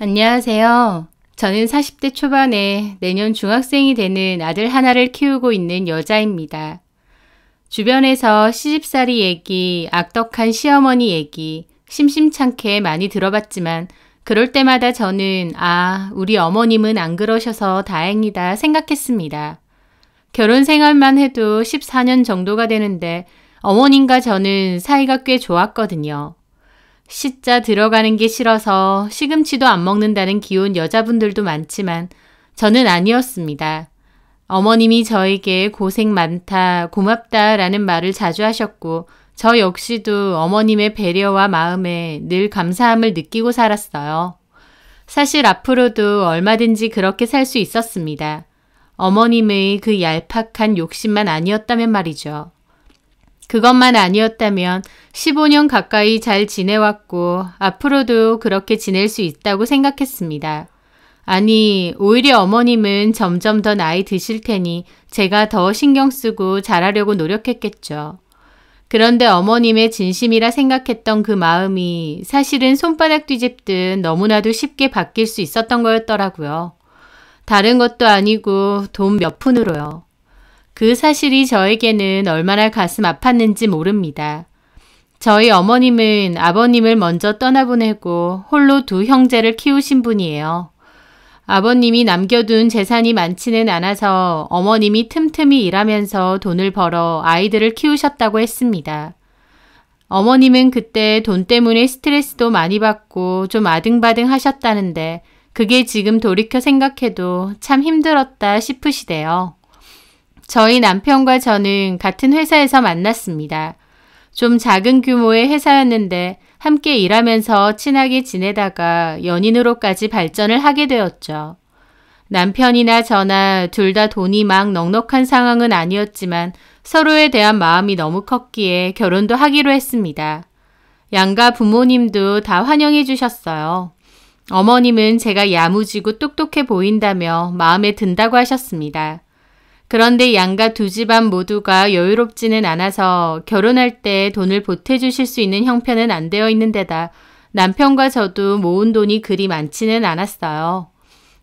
안녕하세요. 저는 40대 초반에 내년 중학생이 되는 아들 하나를 키우고 있는 여자입니다. 주변에서 시집살이 얘기, 악덕한 시어머니 얘기, 심심찮게 많이 들어봤지만 그럴 때마다 저는 우리 어머님은 안 그러셔서 다행이다 생각했습니다. 결혼 생활만 해도 14년 정도가 되는데 어머님과 저는 사이가 꽤 좋았거든요. 시자 들어가는 게 싫어서 시금치도 안 먹는다는 귀여운 여자분들도 많지만 저는 아니었습니다. 어머님이 저에게 고생 많다, 고맙다 라는 말을 자주 하셨고 저 역시도 어머님의 배려와 마음에 늘 감사함을 느끼고 살았어요. 사실 앞으로도 얼마든지 그렇게 살 수 있었습니다. 어머님의 그 얄팍한 욕심만 아니었다면 말이죠. 그것만 아니었다면 15년 가까이 잘 지내왔고 앞으로도 그렇게 지낼 수 있다고 생각했습니다. 아니, 오히려 어머님은 점점 더 나이 드실 테니 제가 더 신경 쓰고 잘하려고 노력했겠죠. 그런데 어머님의 진심이라 생각했던 그 마음이 사실은 손바닥 뒤집듯 너무나도 쉽게 바뀔 수 있었던 거였더라고요. 다른 것도 아니고 돈 몇 푼으로요. 그 사실이 저에게는 얼마나 가슴 아팠는지 모릅니다. 저희 어머님은 아버님을 먼저 떠나보내고 홀로 두 형제를 키우신 분이에요. 아버님이 남겨둔 재산이 많지는 않아서 어머님이 틈틈이 일하면서 돈을 벌어 아이들을 키우셨다고 했습니다. 어머님은 그때 돈 때문에 스트레스도 많이 받고 좀 아등바등 하셨다는데 그게 지금 돌이켜 생각해도 참 힘들었다 싶으시대요. 저희 남편과 저는 같은 회사에서 만났습니다. 좀 작은 규모의 회사였는데 함께 일하면서 친하게 지내다가 연인으로까지 발전을 하게 되었죠. 남편이나 저나 둘 다 돈이 막 넉넉한 상황은 아니었지만 서로에 대한 마음이 너무 컸기에 결혼도 하기로 했습니다. 양가 부모님도 다 환영해 주셨어요. 어머님은 제가 야무지고 똑똑해 보인다며 마음에 든다고 하셨습니다. 그런데 양가 두 집안 모두가 여유롭지는 않아서 결혼할 때 돈을 보태주실 수 있는 형편은 안 되어 있는 데다 남편과 저도 모은 돈이 그리 많지는 않았어요.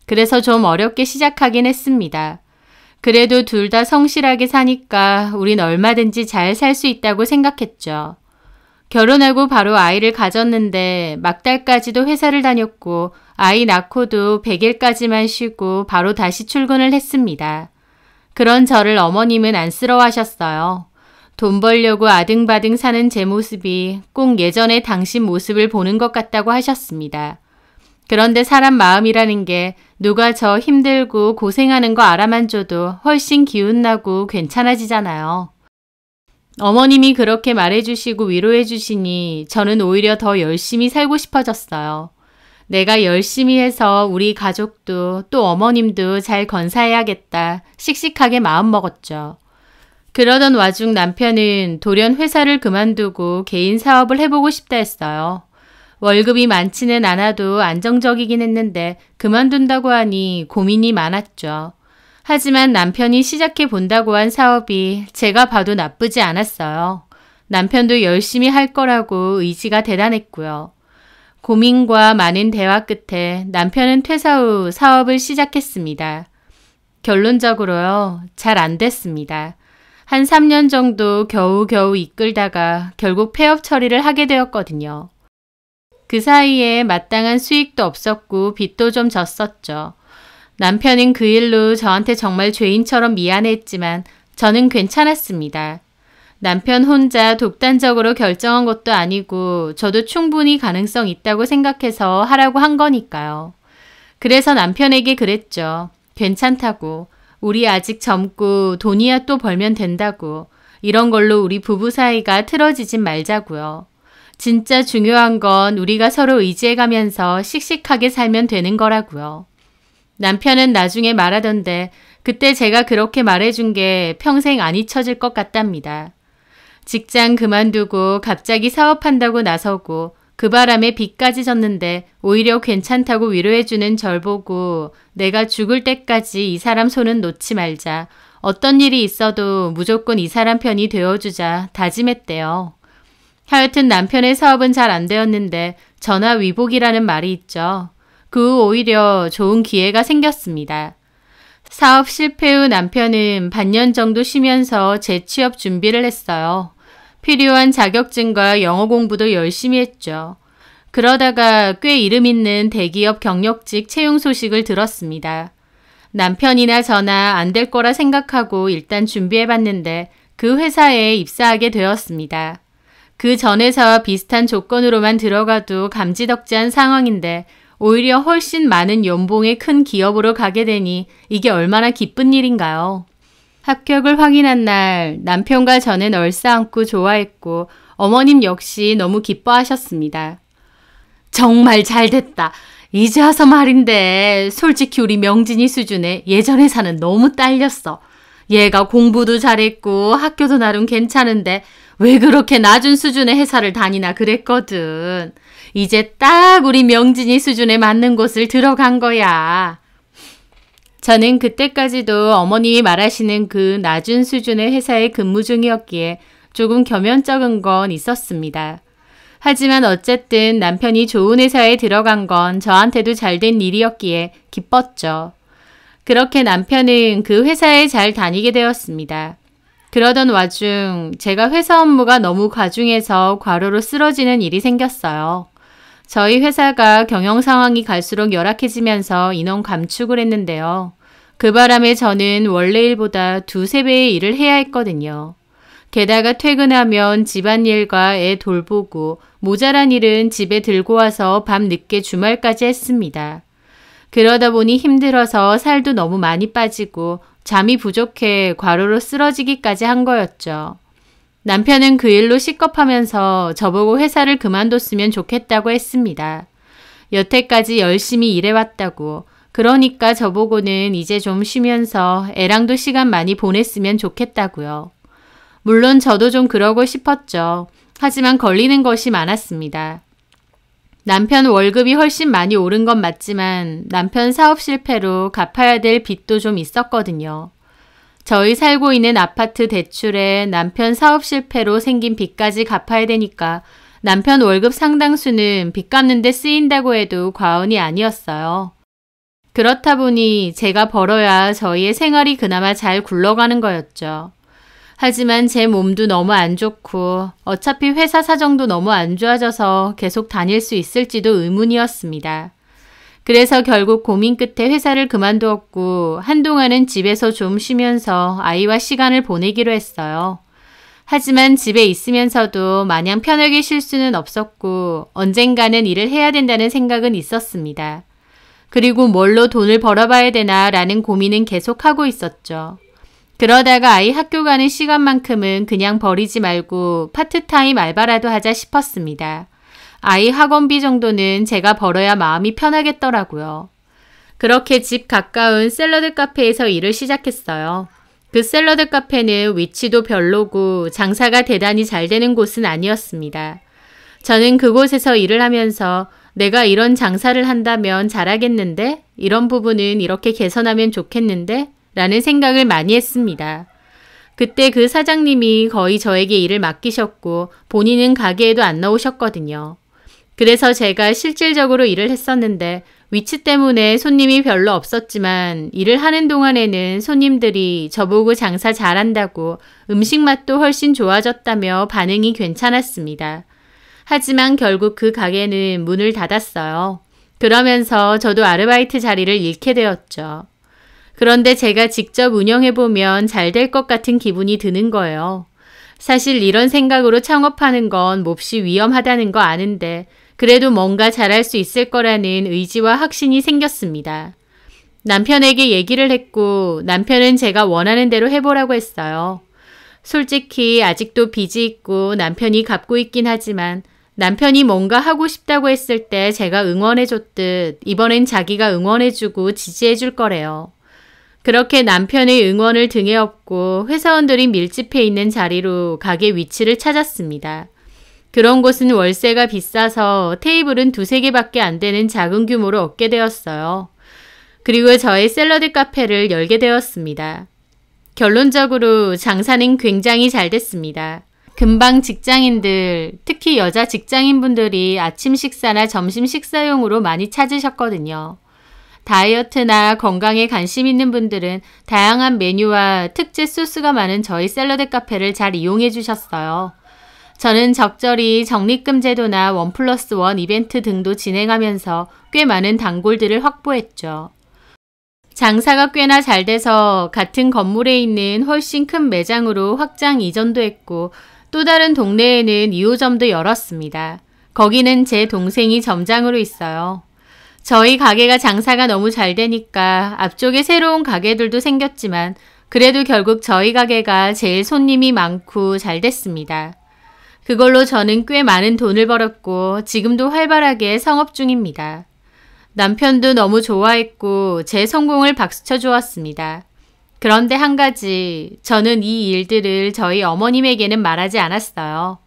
그래서 좀 어렵게 시작하긴 했습니다. 그래도 둘 다 성실하게 사니까 우린 얼마든지 잘 살 수 있다고 생각했죠. 결혼하고 바로 아이를 가졌는데 막달까지도 회사를 다녔고 아이 낳고도 100일까지만 쉬고 바로 다시 출근을 했습니다. 그런 저를 어머님은 안쓰러워하셨어요. 돈 벌려고 아등바등 사는 제 모습이 꼭 예전의 당신 모습을 보는 것 같다고 하셨습니다. 그런데 사람 마음이라는 게 누가 저 힘들고 고생하는 거 알아만 줘도 훨씬 기운나고 괜찮아지잖아요. 어머님이 그렇게 말해주시고 위로해주시니 저는 오히려 더 열심히 살고 싶어졌어요. 내가 열심히 해서 우리 가족도 또 어머님도 잘 건사해야겠다 씩씩하게 마음먹었죠. 그러던 와중 남편은 돌연 회사를 그만두고 개인 사업을 해보고 싶다 했어요. 월급이 많지는 않아도 안정적이긴 했는데 그만둔다고 하니 고민이 많았죠. 하지만 남편이 시작해 본다고 한 사업이 제가 봐도 나쁘지 않았어요. 남편도 열심히 할 거라고 의지가 대단했고요. 고민과 많은 대화 끝에 남편은 퇴사 후 사업을 시작했습니다. 결론적으로요, 잘 안 됐습니다. 한 3년 정도 겨우겨우 이끌다가 결국 폐업 처리를 하게 되었거든요. 그 사이에 마땅한 수익도 없었고 빚도 좀 졌었죠. 남편은 그 일로 저한테 정말 죄인처럼 미안해했지만 저는 괜찮았습니다. 남편 혼자 독단적으로 결정한 것도 아니고 저도 충분히 가능성 있다고 생각해서 하라고 한 거니까요. 그래서 남편에게 그랬죠. 괜찮다고. 우리 아직 젊고 돈이야 또 벌면 된다고. 이런 걸로 우리 부부 사이가 틀어지진 말자고요. 진짜 중요한 건 우리가 서로 의지해가면서 씩씩하게 살면 되는 거라고요. 남편은 나중에 말하던데 그때 제가 그렇게 말해준 게 평생 안 잊혀질 것 같답니다. 직장 그만두고 갑자기 사업한다고 나서고 그 바람에 빚까지 졌는데 오히려 괜찮다고 위로해주는 절 보고 내가 죽을 때까지 이 사람 손은 놓지 말자. 어떤 일이 있어도 무조건 이 사람 편이 되어주자 다짐했대요. 하여튼 남편의 사업은 잘 안 되었는데 전화위복이라는 말이 있죠. 그 후 오히려 좋은 기회가 생겼습니다. 사업 실패 후 남편은 반년 정도 쉬면서 재취업 준비를 했어요. 필요한 자격증과 영어 공부도 열심히 했죠. 그러다가 꽤 이름 있는 대기업 경력직 채용 소식을 들었습니다. 남편이나 저나 안 될 거라 생각하고 일단 준비해봤는데 그 회사에 입사하게 되었습니다. 그 전에서와 비슷한 조건으로만 들어가도 감지덕지한 상황인데 오히려 훨씬 많은 연봉의 큰 기업으로 가게 되니 이게 얼마나 기쁜 일인가요? 합격을 확인한 날 남편과 저는 얼싸안고 좋아했고 어머님 역시 너무 기뻐하셨습니다. 정말 잘됐다. 이제 와서 말인데 솔직히 우리 명진이 수준에 예전 회사는 너무 딸렸어. 얘가 공부도 잘했고 학교도 나름 괜찮은데 왜 그렇게 낮은 수준의 회사를 다니나 그랬거든. 이제 딱 우리 명진이 수준에 맞는 곳을 들어간 거야. 저는 그때까지도 어머님이 말하시는 그 낮은 수준의 회사에 근무 중이었기에 조금 겸연쩍은 건 있었습니다. 하지만 어쨌든 남편이 좋은 회사에 들어간 건 저한테도 잘된 일이었기에 기뻤죠. 그렇게 남편은 그 회사에 잘 다니게 되었습니다. 그러던 와중 제가 회사 업무가 너무 과중해서 과로로 쓰러지는 일이 생겼어요. 저희 회사가 경영 상황이 갈수록 열악해지면서 인원 감축을 했는데요. 그 바람에 저는 원래 일보다 2~3배의 일을 해야 했거든요. 게다가 퇴근하면 집안일과 애 돌보고 모자란 일은 집에 들고 와서 밤 늦게 주말까지 했습니다. 그러다 보니 힘들어서 살도 너무 많이 빠지고 잠이 부족해 과로로 쓰러지기까지 한 거였죠. 남편은 그 일로 식겁하면서 저보고 회사를 그만뒀으면 좋겠다고 했습니다. 여태까지 열심히 일해왔다고. 그러니까 저보고는 이제 좀 쉬면서 애랑도 시간 많이 보냈으면 좋겠다고요. 물론 저도 좀 그러고 싶었죠. 하지만 걸리는 것이 많았습니다. 남편 월급이 훨씬 많이 오른 건 맞지만 남편 사업 실패로 갚아야 될 빚도 좀 있었거든요. 저희 살고 있는 아파트 대출에 남편 사업 실패로 생긴 빚까지 갚아야 되니까 남편 월급 상당수는 빚 갚는 데 쓰인다고 해도 과언이 아니었어요. 그렇다 보니 제가 벌어야 저희의 생활이 그나마 잘 굴러가는 거였죠. 하지만 제 몸도 너무 안 좋고 어차피 회사 사정도 너무 안 좋아져서 계속 다닐 수 있을지도 의문이었습니다. 그래서 결국 고민 끝에 회사를 그만두었고 한동안은 집에서 좀 쉬면서 아이와 시간을 보내기로 했어요. 하지만 집에 있으면서도 마냥 편하게 쉴 수는 없었고 언젠가는 일을 해야 된다는 생각은 있었습니다. 그리고 뭘로 돈을 벌어봐야 되나 라는 고민은 계속하고 있었죠. 그러다가 아이 학교 가는 시간만큼은 그냥 버리지 말고 파트타임 알바라도 하자 싶었습니다. 아이 학원비 정도는 제가 벌어야 마음이 편하겠더라고요. 그렇게 집 가까운 샐러드 카페에서 일을 시작했어요. 그 샐러드 카페는 위치도 별로고 장사가 대단히 잘 되는 곳은 아니었습니다. 저는 그곳에서 일을 하면서 내가 이런 장사를 한다면 잘하겠는데? 이런 부분은 이렇게 개선하면 좋겠는데? 라는 생각을 많이 했습니다. 그때 그 사장님이 거의 저에게 일을 맡기셨고 본인은 가게에도 안 나오셨거든요. 그래서 제가 실질적으로 일을 했었는데 위치 때문에 손님이 별로 없었지만 일을 하는 동안에는 손님들이 저보고 장사 잘한다고 음식 맛도 훨씬 좋아졌다며 반응이 괜찮았습니다. 하지만 결국 그 가게는 문을 닫았어요. 그러면서 저도 아르바이트 자리를 잃게 되었죠. 그런데 제가 직접 운영해보면 잘 될 것 같은 기분이 드는 거예요. 사실 이런 생각으로 창업하는 건 몹시 위험하다는 거 아는데 그래도 뭔가 잘할 수 있을 거라는 의지와 확신이 생겼습니다. 남편에게 얘기를 했고 남편은 제가 원하는 대로 해보라고 했어요. 솔직히 아직도 빚이 있고 남편이 갚고 있긴 하지만 남편이 뭔가 하고 싶다고 했을 때 제가 응원해줬듯 이번엔 자기가 응원해주고 지지해줄 거래요. 그렇게 남편의 응원을 등에 업고 회사원들이 밀집해 있는 자리로 가게 위치를 찾았습니다. 그런 곳은 월세가 비싸서 테이블은 2~3개밖에 안 되는 작은 규모로 얻게 되었어요. 그리고 저의 샐러드 카페를 열게 되었습니다. 결론적으로 장사는 굉장히 잘 됐습니다. 금방 직장인들, 특히 여자 직장인분들이 아침 식사나 점심 식사용으로 많이 찾으셨거든요. 다이어트나 건강에 관심 있는 분들은 다양한 메뉴와 특제 소스가 많은 저희 샐러드 카페를 잘 이용해 주셨어요. 저는 적절히 적립금 제도나 1+1 이벤트 등도 진행하면서 꽤 많은 단골들을 확보했죠. 장사가 꽤나 잘 돼서 같은 건물에 있는 훨씬 큰 매장으로 확장 이전도 했고 또 다른 동네에는 2호점도 열었습니다. 거기는 제 동생이 점장으로 있어요. 저희 가게가 장사가 너무 잘 되니까 앞쪽에 새로운 가게들도 생겼지만 그래도 결국 저희 가게가 제일 손님이 많고 잘 됐습니다. 그걸로 저는 꽤 많은 돈을 벌었고 지금도 활발하게 성업 중입니다. 남편도 너무 좋아했고 제 성공을 박수쳐 주었습니다. 그런데 한 가지, 저는 이 일들을 저희 어머님에게는 말하지 않았어요.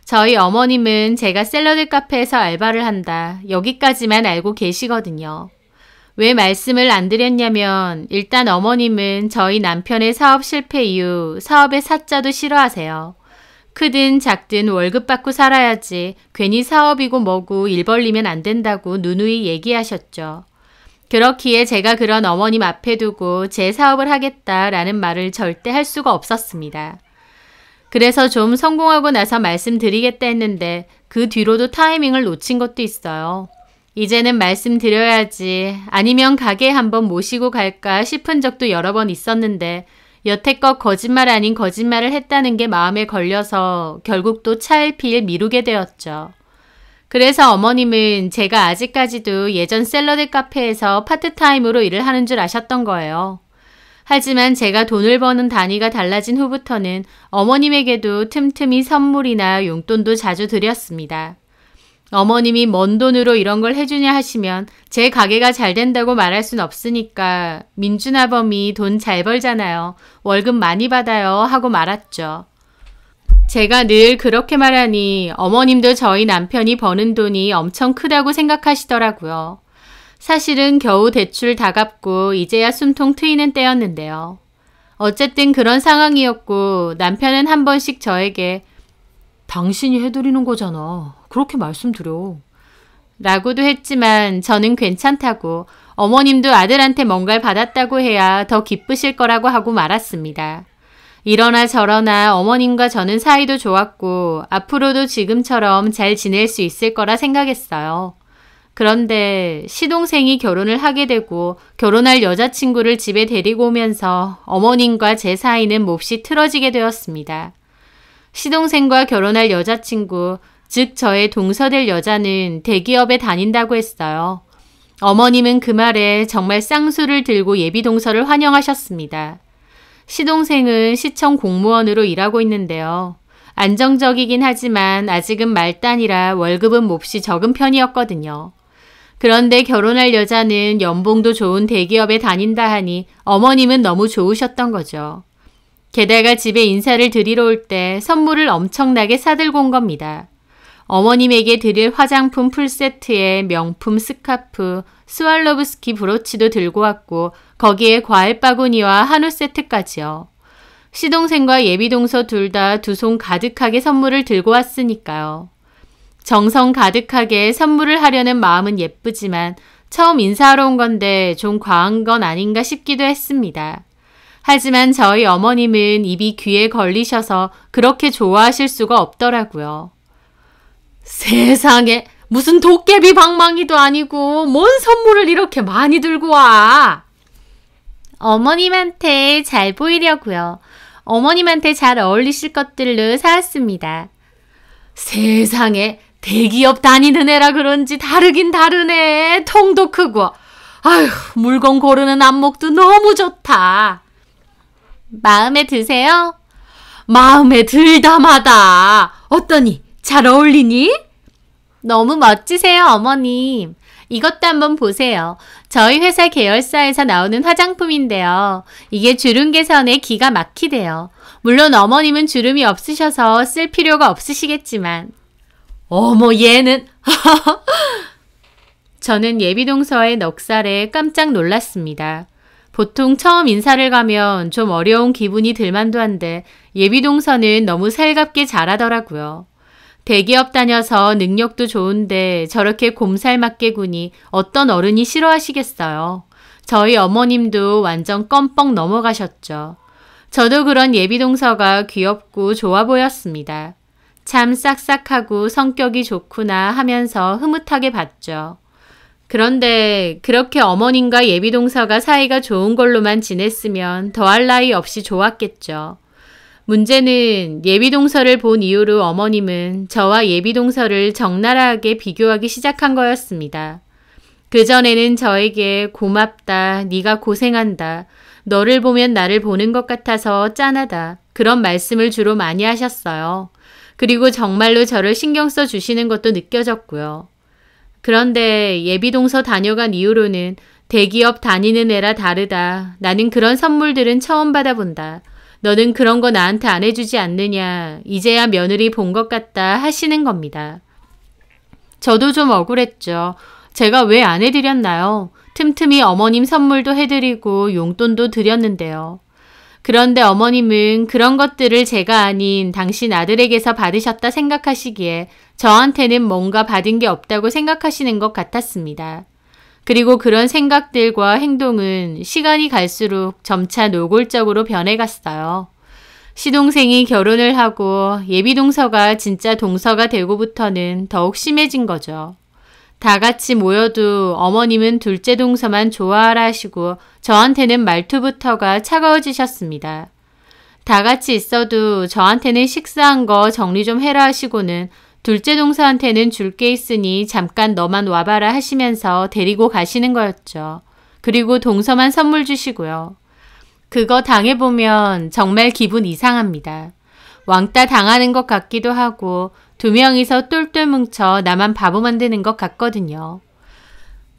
저희 어머님은 제가 샐러드 카페에서 알바를 한다, 여기까지만 알고 계시거든요. 왜 말씀을 안 드렸냐면 일단 어머님은 저희 남편의 사업 실패 이후 사업의 사자도 싫어하세요. 크든 작든 월급 받고 살아야지 괜히 사업이고 뭐고 일 벌리면 안 된다고 누누이 얘기하셨죠. 그렇기에 제가 그런 어머님 앞에 두고 제 사업을 하겠다라는 말을 절대 할 수가 없었습니다. 그래서 좀 성공하고 나서 말씀드리겠다 했는데 그 뒤로도 타이밍을 놓친 것도 있어요. 이제는 말씀드려야지 아니면 가게에 한번 모시고 갈까 싶은 적도 여러 번 있었는데 여태껏 거짓말 아닌 거짓말을 했다는 게 마음에 걸려서 결국 또 차일피일 미루게 되었죠. 그래서 어머님은 제가 아직까지도 예전 샐러드 카페에서 파트타임으로 일을 하는 줄 아셨던 거예요. 하지만 제가 돈을 버는 단위가 달라진 후부터는 어머님에게도 틈틈이 선물이나 용돈도 자주 드렸습니다. 어머님이 먼 돈으로 이런 걸 해주냐 하시면 제 가게가 잘 된다고 말할 순 없으니까 민준아범이 돈 잘 벌잖아요. 월급 많이 받아요 하고 말았죠. 제가 늘 그렇게 말하니 어머님도 저희 남편이 버는 돈이 엄청 크다고 생각하시더라고요. 사실은 겨우 대출 다 갚고 이제야 숨통 트이는 때였는데요. 어쨌든 그런 상황이었고 남편은 한 번씩 저에게 당신이 해드리는 거잖아. 그렇게 말씀드려. 라고도 했지만 저는 괜찮다고 어머님도 아들한테 뭔가를 받았다고 해야 더 기쁘실 거라고 하고 말았습니다. 이러나 저러나 어머님과 저는 사이도 좋았고 앞으로도 지금처럼 잘 지낼 수 있을 거라 생각했어요. 그런데 시동생이 결혼을 하게 되고 결혼할 여자친구를 집에 데리고 오면서 어머님과 제 사이는 몹시 틀어지게 되었습니다. 시동생과 결혼할 여자친구, 즉 저의 동서될 여자는 대기업에 다닌다고 했어요. 어머님은 그 말에 정말 쌍수를 들고 예비동서를 환영하셨습니다. 시동생은 시청 공무원으로 일하고 있는데요. 안정적이긴 하지만 아직은 말단이라 월급은 몹시 적은 편이었거든요. 그런데 결혼할 여자는 연봉도 좋은 대기업에 다닌다 하니 어머님은 너무 좋으셨던 거죠. 게다가 집에 인사를 드리러 올 때 선물을 엄청나게 사들고 온 겁니다. 어머님에게 드릴 화장품 풀세트에 명품 스카프, 스왈로브스키 브로치도 들고 왔고 거기에 과일 바구니와 한우 세트까지요. 시동생과 예비동서 둘 다 두 손 가득하게 선물을 들고 왔으니까요. 정성 가득하게 선물을 하려는 마음은 예쁘지만 처음 인사하러 온 건데 좀 과한 건 아닌가 싶기도 했습니다. 하지만 저희 어머님은 입이 귀에 걸리셔서 그렇게 좋아하실 수가 없더라고요. 세상에 무슨 도깨비 방망이도 아니고 뭔 선물을 이렇게 많이 들고 와. 어머님한테 잘 보이려고요. 어머님한테 잘 어울리실 것들로 사왔습니다. 세상에 대기업 다니는 애라 그런지 다르긴 다르네. 통도 크고. 아휴, 물건 고르는 안목도 너무 좋다. 마음에 드세요? 마음에 들다마다. 어떠니? 잘 어울리니? 너무 멋지세요, 어머님. 이것도 한번 보세요. 저희 회사 계열사에서 나오는 화장품인데요. 이게 주름 개선에 기가 막히대요. 물론 어머님은 주름이 없으셔서 쓸 필요가 없으시겠지만. 어머, 얘는. 저는 예비동서의 넉살에 깜짝 놀랐습니다. 보통 처음 인사를 가면 좀 어려운 기분이 들만도 한데 예비동서는 너무 살갑게 잘하더라고요. 대기업 다녀서 능력도 좋은데 저렇게 곰살맞게 구니 어떤 어른이 싫어하시겠어요. 저희 어머님도 완전 껌뻑 넘어가셨죠. 저도 그런 예비동서가 귀엽고 좋아 보였습니다. 참 싹싹하고 성격이 좋구나 하면서 흐뭇하게 봤죠. 그런데 그렇게 어머님과 예비동서가 사이가 좋은 걸로만 지냈으면 더할 나위 없이 좋았겠죠. 문제는 예비동서를 본 이후로 어머님은 저와 예비동서를 적나라하게 비교하기 시작한 거였습니다. 그전에는 저에게 고맙다, 네가 고생한다, 너를 보면 나를 보는 것 같아서 짠하다 그런 말씀을 주로 많이 하셨어요. 그리고 정말로 저를 신경 써 주시는 것도 느껴졌고요. 그런데 예비동서 다녀간 이후로는 대기업 다니는 애라 다르다. 나는 그런 선물들은 처음 받아본다. 너는 그런 거 나한테 안 해주지 않느냐. 이제야 며느리 본 것 같다 하시는 겁니다. 저도 좀 억울했죠. 제가 왜 안 해드렸나요? 틈틈이 어머님 선물도 해드리고 용돈도 드렸는데요. 그런데 어머님은 그런 것들을 제가 아닌 당신 아들에게서 받으셨다 생각하시기에 저한테는 뭔가 받은 게 없다고 생각하시는 것 같았습니다. 그리고 그런 생각들과 행동은 시간이 갈수록 점차 노골적으로 변해갔어요. 시동생이 결혼을 하고 예비동서가 진짜 동서가 되고부터는 더욱 심해진 거죠. 다 같이 모여도 어머님은 둘째 동서만 좋아하라 하시고 저한테는 말투부터가 차가워지셨습니다. 다 같이 있어도 저한테는 식사한 거 정리 좀 해라 하시고는 둘째 동서한테는 줄 게 있으니 잠깐 너만 와봐라 하시면서 데리고 가시는 거였죠. 그리고 동서만 선물 주시고요. 그거 당해보면 정말 기분 이상합니다. 왕따 당하는 것 같기도 하고 두 명이서 똘똘 뭉쳐 나만 바보 만드는 것 같거든요.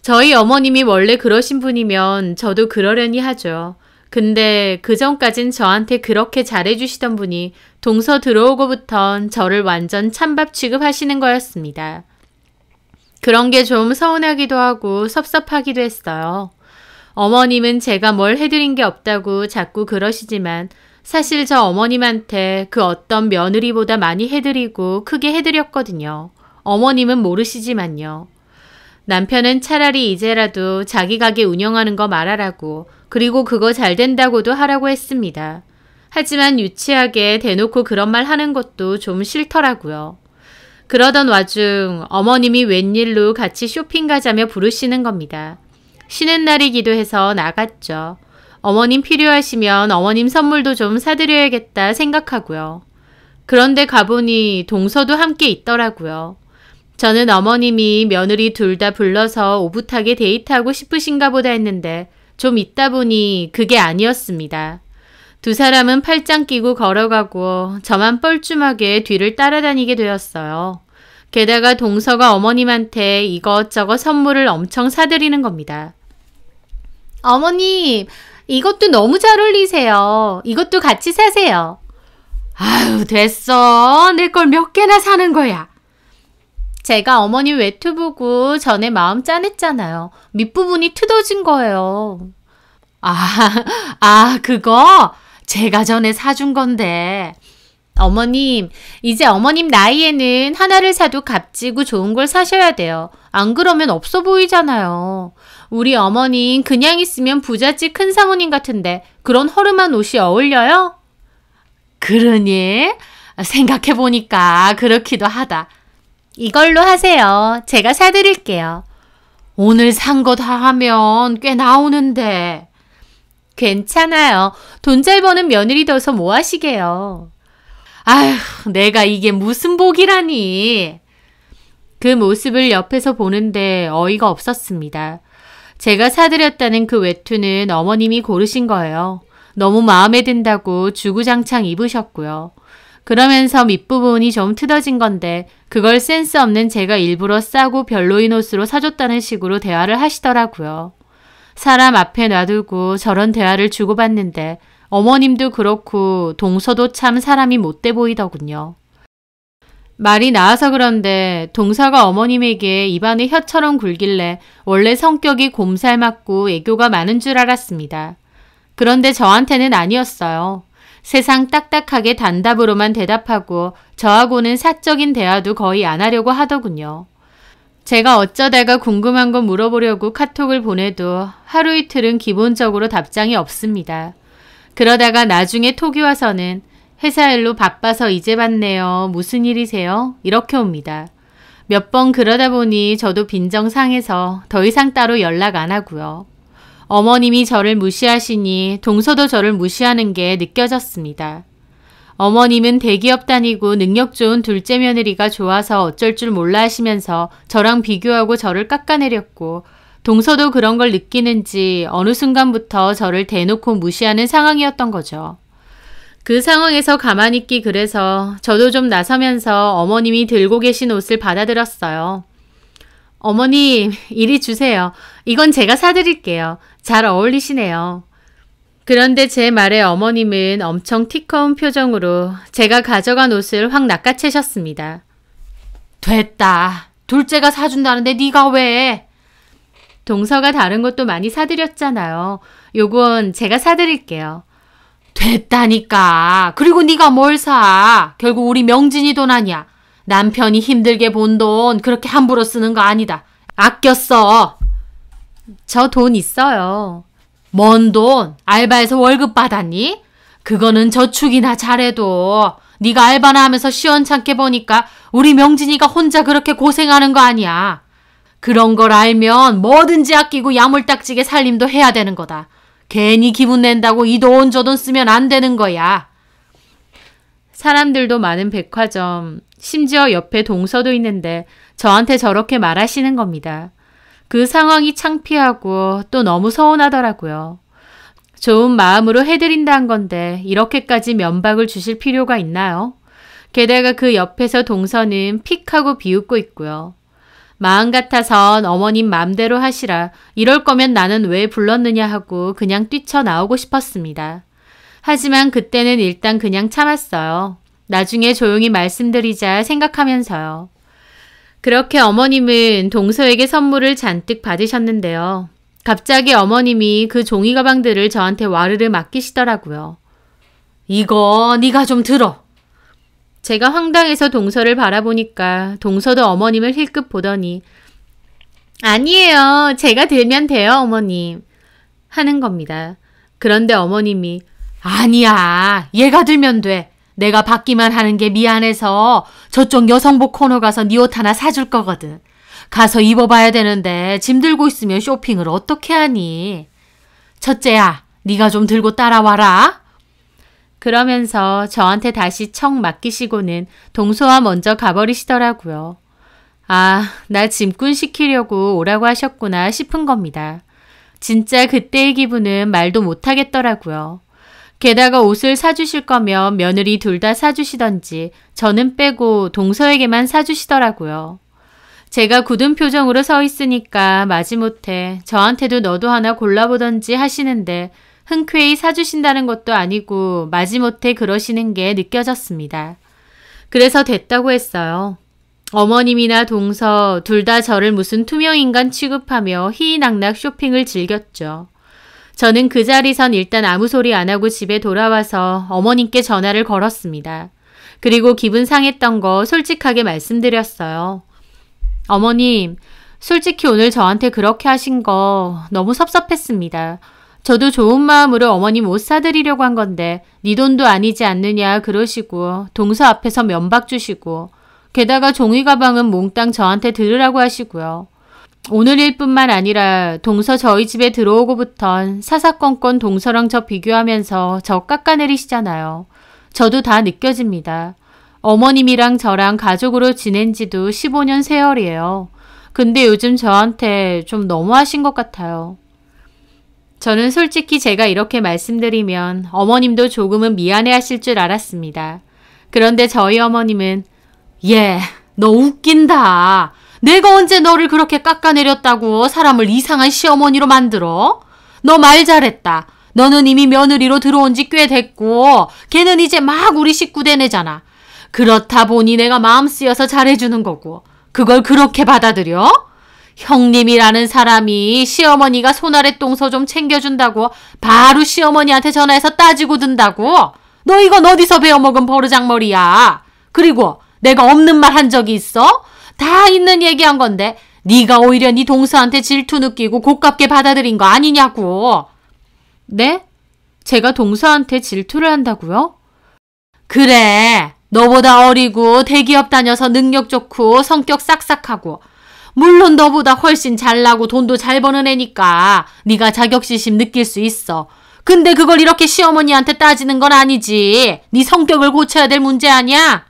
저희 어머님이 원래 그러신 분이면 저도 그러려니 하죠. 근데 그전까진 저한테 그렇게 잘해주시던 분이 동서 들어오고부턴 저를 완전 찬밥 취급하시는 거였습니다. 그런 게 좀 서운하기도 하고 섭섭하기도 했어요. 어머님은 제가 뭘 해드린 게 없다고 자꾸 그러시지만 사실 저 어머님한테 그 어떤 며느리보다 많이 해드리고 크게 해드렸거든요. 어머님은 모르시지만요. 남편은 차라리 이제라도 자기 가게 운영하는 거 말하라고 그리고 그거 잘 된다고도 하라고 했습니다. 하지만 유치하게 대놓고 그런 말 하는 것도 좀 싫더라고요. 그러던 와중 어머님이 웬일로 같이 쇼핑 가자며 부르시는 겁니다. 쉬는 날이기도 해서 나갔죠. 어머님 필요하시면 어머님 선물도 좀 사드려야겠다 생각하고요. 그런데 가보니 동서도 함께 있더라고요. 저는 어머님이 며느리 둘 다 불러서 오붓하게 데이트하고 싶으신가 보다 했는데 좀 있다 보니 그게 아니었습니다. 두 사람은 팔짱 끼고 걸어가고 저만 뻘쭘하게 뒤를 따라다니게 되었어요. 게다가 동서가 어머님한테 이것저것 선물을 엄청 사드리는 겁니다. 어머님, 이것도 너무 잘 어울리세요. 이것도 같이 사세요. 아유, 됐어. 내 걸 몇 개나 사는 거야. 제가 어머님 외투 보고 전에 마음 짠했잖아요. 밑부분이 트어진 거예요. 그거 제가 전에 사준 건데. 어머님, 이제 어머님 나이에는 하나를 사도 값지고 좋은 걸 사셔야 돼요. 안 그러면 없어 보이잖아요. 우리 어머님 그냥 있으면 부잣집 큰 사모님 같은데 그런 허름한 옷이 어울려요? 그러니? 생각해보니까 그렇기도 하다. 이걸로 하세요. 제가 사드릴게요. 오늘 산 거 다 하면 꽤 나오는데. 괜찮아요. 돈 잘 버는 며느리 둬서 뭐 하시게요. 아휴, 내가 이게 무슨 복이라니. 그 모습을 옆에서 보는데 어이가 없었습니다. 제가 사드렸다는 그 외투는 어머님이 고르신 거예요. 너무 마음에 든다고 주구장창 입으셨고요. 그러면서 밑부분이 좀 트어진 건데 그걸 센스 없는 제가 일부러 싸고 별로인 옷으로 사줬다는 식으로 대화를 하시더라고요. 사람 앞에 놔두고 저런 대화를 주고받는데 어머님도 그렇고 동서도 참 사람이 못돼 보이더군요. 말이 나와서 그런데 동서가 어머님에게 입안에 혀처럼 굴길래 원래 성격이 곰살맞고 애교가 많은 줄 알았습니다. 그런데 저한테는 아니었어요. 세상 딱딱하게 단답으로만 대답하고 저하고는 사적인 대화도 거의 안 하려고 하더군요. 제가 어쩌다가 궁금한 거 물어보려고 카톡을 보내도 하루 이틀은 기본적으로 답장이 없습니다. 그러다가 나중에 톡이 와서는 회사 일로 바빠서 이제 봤네요. 무슨 일이세요? 이렇게 옵니다. 몇 번 그러다 보니 저도 빈정상해서 더 이상 따로 연락 안 하고요. 어머님이 저를 무시하시니 동서도 저를 무시하는 게 느껴졌습니다. 어머님은 대기업 다니고 능력 좋은 둘째 며느리가 좋아서 어쩔 줄 몰라 하시면서 저랑 비교하고 저를 깎아내렸고 동서도 그런 걸 느끼는지 어느 순간부터 저를 대놓고 무시하는 상황이었던 거죠. 그 상황에서 가만히 있기 그래서 저도 좀 나서면서 어머님이 들고 계신 옷을 받아들었어요. 어머님, 이리 주세요. 이건 제가 사드릴게요. 잘 어울리시네요. 그런데 제 말에 어머님은 엄청 티커운 표정으로 제가 가져간 옷을 확 낚아채셨습니다. 됐다. 둘째가 사준다는데 네가 왜? 동서가 다른 것도 많이 사드렸잖아요. 요건 제가 사드릴게요. 됐다니까. 그리고 네가 뭘 사. 결국 우리 명진이 돈 아니야. 남편이 힘들게 번 돈 그렇게 함부로 쓰는 거 아니다. 아껴 써. 저 돈 있어요. 뭔 돈? 알바해서 월급 받았니? 그거는 저축이나 잘해도 네가 알바나 하면서 시원찮게 보니까 우리 명진이가 혼자 그렇게 고생하는 거 아니야. 그런 걸 알면 뭐든지 아끼고 야물딱지게 살림도 해야 되는 거다. 괜히 기분 낸다고 이 돈 저 돈 쓰면 안 되는 거야. 사람들도 많은 백화점, 심지어 옆에 동서도 있는데 저한테 저렇게 말하시는 겁니다. 그 상황이 창피하고 또 너무 서운하더라고요. 좋은 마음으로 해드린다는 건데 이렇게까지 면박을 주실 필요가 있나요? 게다가 그 옆에서 동서는 픽 하고 비웃고 있고요. 마음 같아선 어머님 맘대로 하시라. 이럴 거면 나는 왜 불렀느냐 하고 그냥 뛰쳐나오고 싶었습니다. 하지만 그때는 일단 그냥 참았어요. 나중에 조용히 말씀드리자 생각하면서요. 그렇게 어머님은 동서에게 선물을 잔뜩 받으셨는데요. 갑자기 어머님이 그 종이 가방들을 저한테 와르르 맡기시더라고요. 이거 네가 좀 들어. 제가 황당해서 동서를 바라보니까 동서도 어머님을 힐끗 보더니 아니에요. 제가 들면 돼요, 어머님. 하는 겁니다. 그런데 어머님이 아니야. 얘가 들면 돼. 내가 받기만 하는 게 미안해서 저쪽 여성복 코너 가서 네 옷 하나 사줄 거거든. 가서 입어봐야 되는데 짐 들고 있으면 쇼핑을 어떻게 하니? 첫째야, 네가 좀 들고 따라와라. 그러면서 저한테 다시 척 맡기시고는 동서와 먼저 가버리시더라고요. 아, 나 짐꾼 시키려고 오라고 하셨구나 싶은 겁니다. 진짜 그때의 기분은 말도 못하겠더라고요. 게다가 옷을 사주실 거면 며느리 둘 다 사주시던지 저는 빼고 동서에게만 사주시더라고요. 제가 굳은 표정으로 서 있으니까 마지못해 저한테도 너도 하나 골라보던지 하시는데 흔쾌히 사주신다는 것도 아니고 마지못해 그러시는 게 느껴졌습니다. 그래서 됐다고 했어요. 어머님이나 동서 둘 다 저를 무슨 투명인간 취급하며 희희낙낙 쇼핑을 즐겼죠. 저는 그 자리선 일단 아무 소리 안 하고 집에 돌아와서 어머님께 전화를 걸었습니다. 그리고 기분 상했던 거 솔직하게 말씀드렸어요. 어머님, 솔직히 오늘 저한테 그렇게 하신 거 너무 섭섭했습니다. 저도 좋은 마음으로 어머님 옷 사드리려고 한 건데 네 돈도 아니지 않느냐 그러시고 동서 앞에서 면박 주시고 게다가 종이 가방은 몽땅 저한테 들으라고 하시고요. 오늘 일뿐만 아니라 동서 저희 집에 들어오고부턴 사사건건 동서랑 저 비교하면서 저 깎아내리시잖아요. 저도 다 느껴집니다. 어머님이랑 저랑 가족으로 지낸 지도 15년 세월이에요. 근데 요즘 저한테 좀 너무하신 것 같아요. 저는 솔직히 제가 이렇게 말씀드리면 어머님도 조금은 미안해 하실 줄 알았습니다. 그런데 저희 어머님은 얘, 너 웃긴다. 내가 언제 너를 그렇게 깎아내렸다고 사람을 이상한 시어머니로 만들어? 너 말 잘했다. 너는 이미 며느리로 들어온 지 꽤 됐고 걔는 이제 막 우리 식구 된 애잖아. 그렇다 보니 내가 마음 쓰여서 잘해주는 거고 그걸 그렇게 받아들여? 형님이라는 사람이 시어머니가 손아래 똥서 좀 챙겨준다고 바로 시어머니한테 전화해서 따지고 든다고? 너 이건 어디서 배워먹은 버르장머리야? 그리고 내가 없는 말 한 적이 있어? 다 있는 얘기한 건데 네가 오히려 네 동서한테 질투 느끼고 고깝게 받아들인 거 아니냐고. 네? 제가 동서한테 질투를 한다고요? 그래. 너보다 어리고 대기업 다녀서 능력 좋고 성격 싹싹하고 물론 너보다 훨씬 잘나고 돈도 잘 버는 애니까 네가 자격지심 느낄 수 있어. 근데 그걸 이렇게 시어머니한테 따지는 건 아니지. 네 성격을 고쳐야 될 문제 아니야?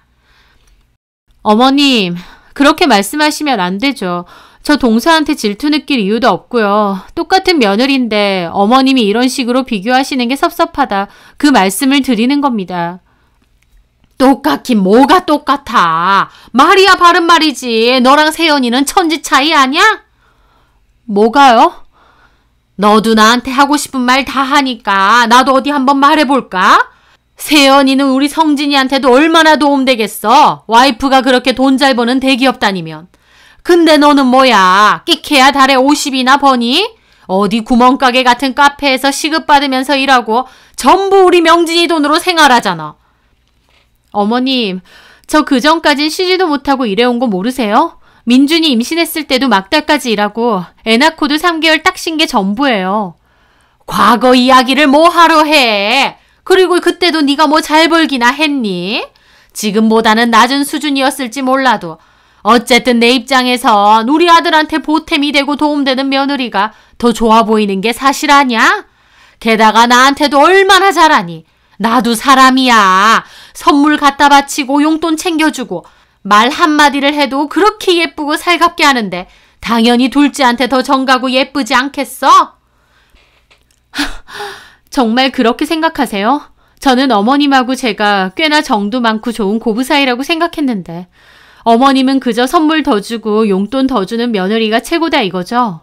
어머님, 그렇게 말씀하시면 안 되죠. 저 동서한테 질투 느낄 이유도 없고요. 똑같은 며느리인데 어머님이 이런 식으로 비교하시는 게 섭섭하다. 그 말씀을 드리는 겁니다. 똑같긴 뭐가 똑같아. 말이야 바른 말이지. 너랑 세연이는 천지 차이 아니야? 뭐가요? 너도 나한테 하고 싶은 말 다 하니까 나도 어디 한번 말해볼까? 세연이는 우리 성진이한테도 얼마나 도움되겠어. 와이프가 그렇게 돈 잘 버는 대기업 다니면. 근데 너는 뭐야? 끽해야 달에 50이나 버니? 어디 구멍가게 같은 카페에서 시급받으면서 일하고 전부 우리 명진이 돈으로 생활하잖아. 어머님, 저 그전까진 쉬지도 못하고 일해온 거 모르세요? 민준이 임신했을 때도 막달까지 일하고 애 낳고도 3개월 딱 쉰 게 전부예요. 과거 이야기를 뭐 하러 해? 그리고 그때도 네가 뭐 잘 벌기나 했니? 지금보다는 낮은 수준이었을지 몰라도 어쨌든 내 입장에선 우리 아들한테 보탬이 되고 도움되는 며느리가 더 좋아 보이는 게 사실 아냐? 게다가 나한테도 얼마나 잘하니? 나도 사람이야. 선물 갖다 바치고 용돈 챙겨주고 말 한마디를 해도 그렇게 예쁘고 살갑게 하는데 당연히 둘째한테 더 정가고 예쁘지 않겠어? 정말 그렇게 생각하세요? 저는 어머님하고 제가 꽤나 정도 많고 좋은 고부 사이라고 생각했는데 어머님은 그저 선물 더 주고 용돈 더 주는 며느리가 최고다 이거죠?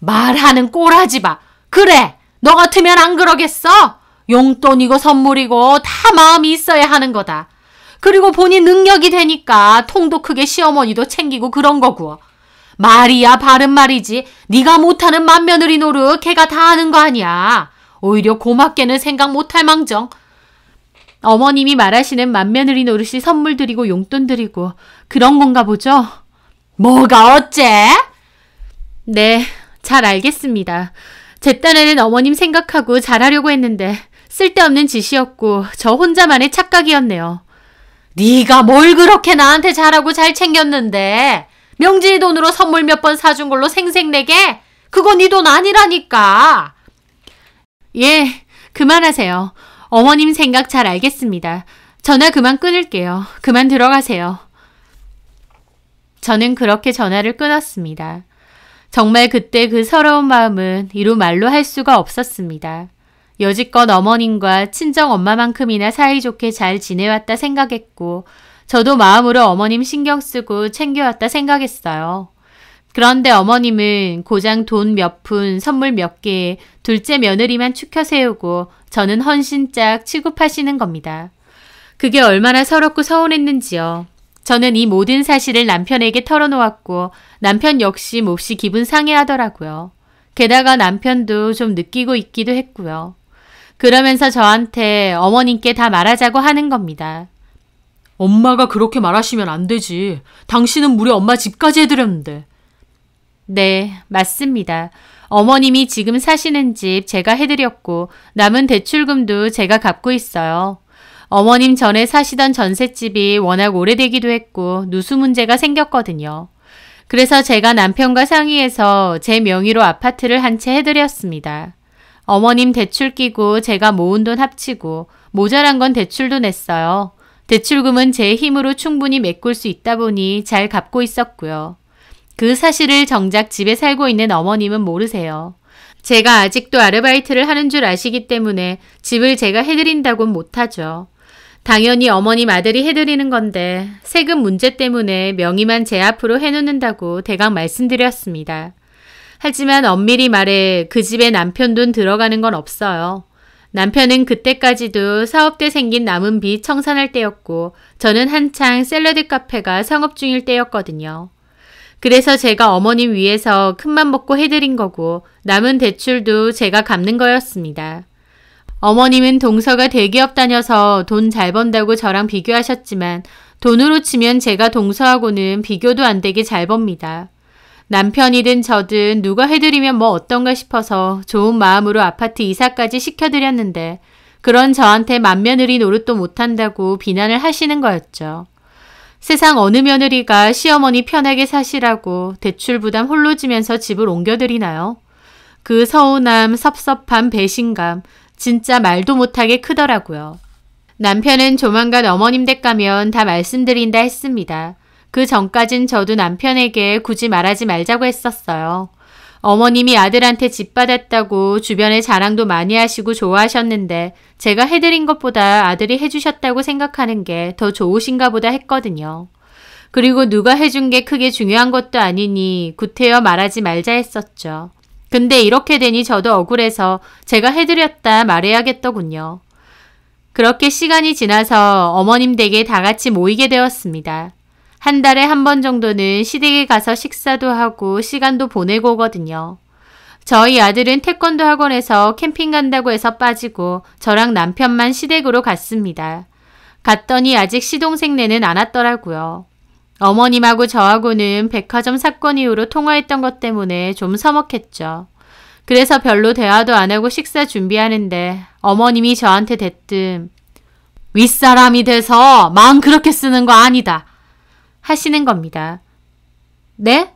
말하는 꼴하지 마. 그래, 너 같으면 안 그러겠어? 용돈이고 선물이고 다 마음이 있어야 하는 거다. 그리고 본인 능력이 되니까 통도 크게 시어머니도 챙기고 그런 거고. 말이야 바른 말이지. 네가 못하는 맏며느리 노릇 걔가 다 하는 거 아니야. 오히려 고맙게는 생각 못할 망정. 어머님이 말하시는 맏며느리 노릇이 선물 드리고 용돈 드리고 그런 건가 보죠? 뭐가 어째? 네, 잘 알겠습니다. 제 딴에는 어머님 생각하고 잘하려고 했는데 쓸데없는 짓이었고 저 혼자만의 착각이었네요. 네가 뭘 그렇게 나한테 잘하고 잘 챙겼는데 명진이 돈으로 선물 몇 번 사준 걸로 생색내게? 그거 네 돈 아니라니까. 예, 그만하세요. 어머님 생각 잘 알겠습니다. 전화 그만 끊을게요. 그만 들어가세요. 저는 그렇게 전화를 끊었습니다. 정말 그때 그 서러운 마음은 이루 말로 할 수가 없었습니다. 여지껏 어머님과 친정 엄마만큼이나 사이좋게 잘 지내왔다 생각했고 저도 마음으로 어머님 신경 쓰고 챙겨왔다 생각했어요. 그런데 어머님은 고장 돈 몇 푼, 선물 몇 개에 둘째 며느리만 축혀 세우고 저는 헌신짝 취급하시는 겁니다. 그게 얼마나 서럽고 서운했는지요. 저는 이 모든 사실을 남편에게 털어놓았고 남편 역시 몹시 기분 상해하더라고요. 게다가 남편도 좀 느끼고 있기도 했고요. 그러면서 저한테 어머님께 다 말하자고 하는 겁니다. 엄마가 그렇게 말하시면 안 되지. 당신은 무려 엄마 집까지 해드렸는데. 네, 맞습니다. 어머님이 지금 사시는 집 제가 해드렸고 남은 대출금도 제가 갚고 있어요. 어머님 전에 사시던 전셋집이 워낙 오래되기도 했고 누수 문제가 생겼거든요. 그래서 제가 남편과 상의해서 제 명의로 아파트를 한 채 해드렸습니다. 어머님 대출 끼고 제가 모은 돈 합치고 모자란 건 대출도 냈어요. 대출금은 제 힘으로 충분히 메꿀 수 있다 보니 잘 갚고 있었고요. 그 사실을 정작 집에 살고 있는 어머님은 모르세요. 제가 아직도 아르바이트를 하는 줄 아시기 때문에 집을 제가 해드린다고는 못하죠. 당연히 어머님 아들이 해드리는 건데 세금 문제 때문에 명의만 제 앞으로 해놓는다고 대강 말씀드렸습니다. 하지만 엄밀히 말해 그 집에 남편 돈 들어가는 건 없어요. 남편은 그때까지도 사업 때 생긴 남은 빚 청산할 때였고 저는 한창 샐러드 카페가 상업 중일 때였거든요. 그래서 제가 어머님 위해서 큰맘 먹고 해드린 거고 남은 대출도 제가 갚는 거였습니다. 어머님은 동서가 대기업 다녀서 돈 잘 번다고 저랑 비교하셨지만 돈으로 치면 제가 동서하고는 비교도 안 되게 잘 법니다. 남편이든 저든 누가 해드리면 뭐 어떤가 싶어서 좋은 마음으로 아파트 이사까지 시켜드렸는데 그런 저한테 맏며느리 노릇도 못한다고 비난을 하시는 거였죠. 세상 어느 며느리가 시어머니 편하게 사시라고 대출 부담 홀로 지면서 집을 옮겨드리나요? 그 서운함, 섭섭함, 배신감 진짜 말도 못하게 크더라고요. 남편은 조만간 어머님 댁 가면 다 말씀드린다 했습니다. 그 전까진 저도 남편에게 굳이 말하지 말자고 했었어요. 어머님이 아들한테 집 받았다고 주변에 자랑도 많이 하시고 좋아하셨는데 제가 해드린 것보다 아들이 해주셨다고 생각하는 게 더 좋으신가 보다 했거든요. 그리고 누가 해준 게 크게 중요한 것도 아니니 구태여 말하지 말자 했었죠. 근데 이렇게 되니 저도 억울해서 제가 해드렸다 말해야겠더군요. 그렇게 시간이 지나서 어머님 댁에 다 같이 모이게 되었습니다. 한 달에 한 번 정도는 시댁에 가서 식사도 하고 시간도 보내고 오거든요. 저희 아들은 태권도 학원에서 캠핑 간다고 해서 빠지고 저랑 남편만 시댁으로 갔습니다. 갔더니 아직 시동생네는 안 왔더라고요. 어머님하고 저하고는 백화점 사건 이후로 통화했던 것 때문에 좀 서먹했죠. 그래서 별로 대화도 안 하고 식사 준비하는데 어머님이 저한테 대뜸 윗사람이 돼서 마음 그렇게 쓰는 거 아니다 하시는 겁니다. 네?